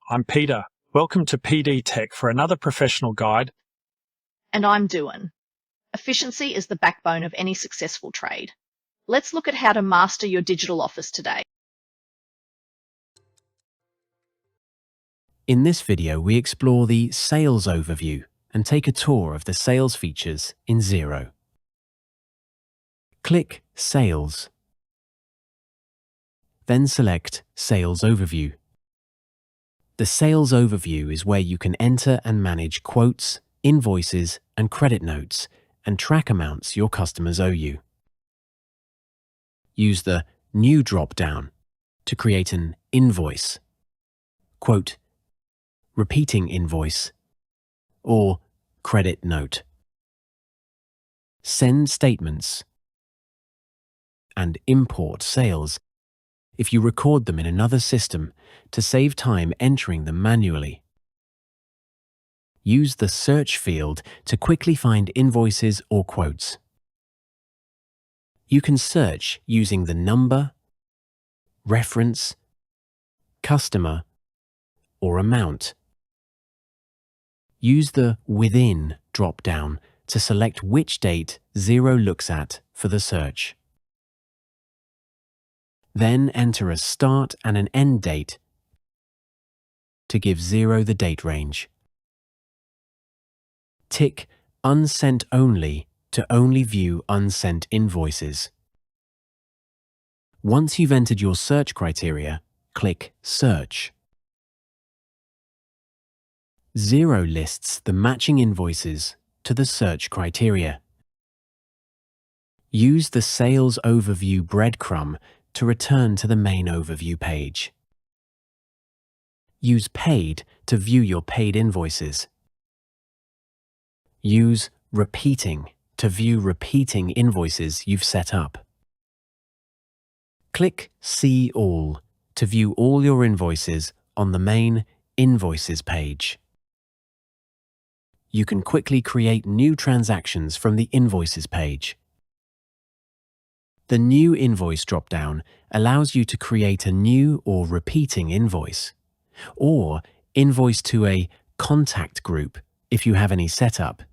I'm Peter. Welcome to PD Tech for another professional guide. And I'm Duan. Efficiency is the backbone of any successful trade. Let's look at how to master your digital office today. In this video, we explore the sales overview and take a tour of the sales features in Xero. Click Sales. Then select Sales Overview. The Sales Overview is where you can enter and manage quotes, invoices, and credit notes, and track amounts your customers owe you. Use the New drop-down to create an invoice, quote, repeating invoice, or credit note. Send statements and import sales if you record them in another system to save time entering them manually. Use the search field to quickly find invoices or quotes. You can search using the number, reference, customer, or amount. Use the Within drop-down to select which date Xero looks at for the search. Then enter a start and an end date to give Xero the date range. Tick Unsent Only to only view unsent invoices. Once you've entered your search criteria, click Search. Xero lists the matching invoices to the search criteria. Use the Sales Overview breadcrumb to return to the main overview page. Use Paid to view your paid invoices. Use Repeating to view repeating invoices you've set up. Click See All to view all your invoices on the main Invoices page. You can quickly create new transactions from the Invoices page. The New Invoice drop-down allows you to create a new or repeating invoice, or invoice to a contact group if you have any set up.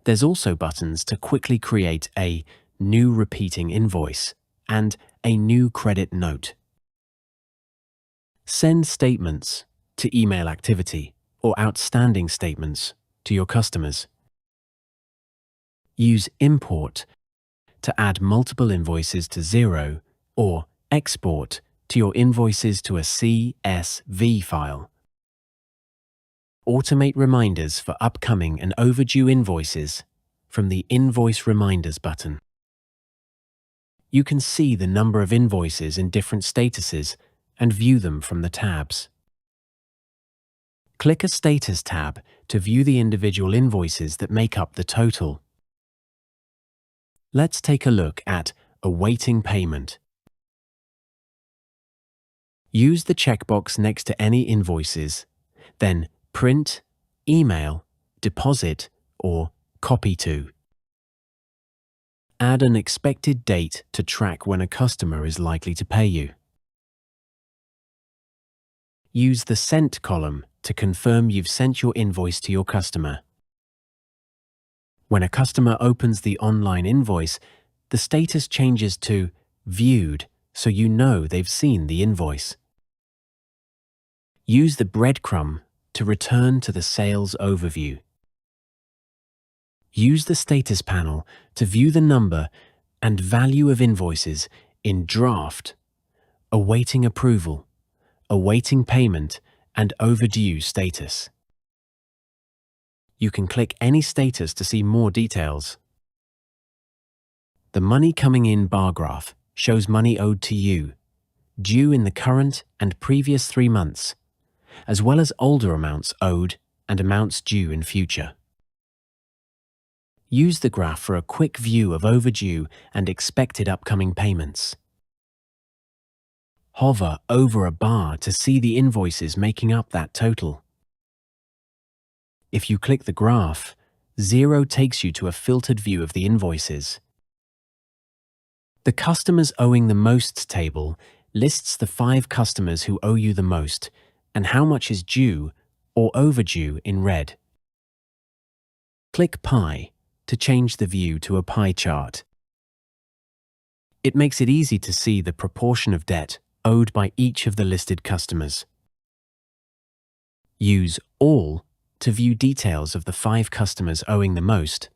There's also buttons to quickly create a new repeating invoice and a new credit note. Send statements to email activity or outstanding statements to your customers. Use Import to add multiple invoices to Xero or export to your invoices to a CSV file. Automate reminders for upcoming and overdue invoices from the Invoice Reminders button. You can see the number of invoices in different statuses and view them from the tabs. Click a Status tab to view the individual invoices that make up the total. Let's take a look at Awaiting Payment. Use the checkbox next to any invoices, then Print, Email, Deposit, or Copy to. Add an expected date to track when a customer is likely to pay you. Use the Sent column to confirm you've sent your invoice to your customer. When a customer opens the online invoice, the status changes to Viewed, so you know they've seen the invoice. Use the breadcrumb to return to the Sales Overview. Use the Status panel to view the number and value of invoices in Draft, Awaiting Approval, Awaiting Payment, and Overdue status. You can click any status to see more details. The Money Coming In bar graph shows money owed to you, due in the current and previous 3 months, as well as older amounts owed and amounts due in future. Use the graph for a quick view of overdue and expected upcoming payments. Hover over a bar to see the invoices making up that total. If you click the graph, Xero takes you to a filtered view of the invoices. The Customers Owing the Most table lists the 5 customers who owe you the most and how much is due or overdue in red. Click Pie to change the view to a pie chart. It makes it easy to see the proportion of debt owed by each of the listed customers. Use All to view details of the 5 customers owing the most,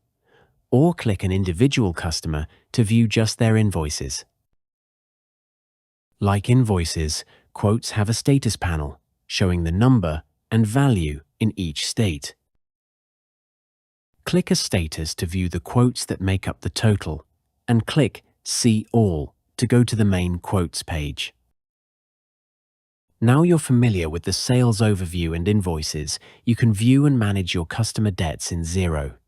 or click an individual customer to view just their invoices. Like Invoices, quotes have a status panel showing the number and value in each state. Click a status to view the quotes that make up the total, and click See All to go to the main quotes page. Now you're familiar with the sales overview and invoices, you can view and manage your customer debts in Xero.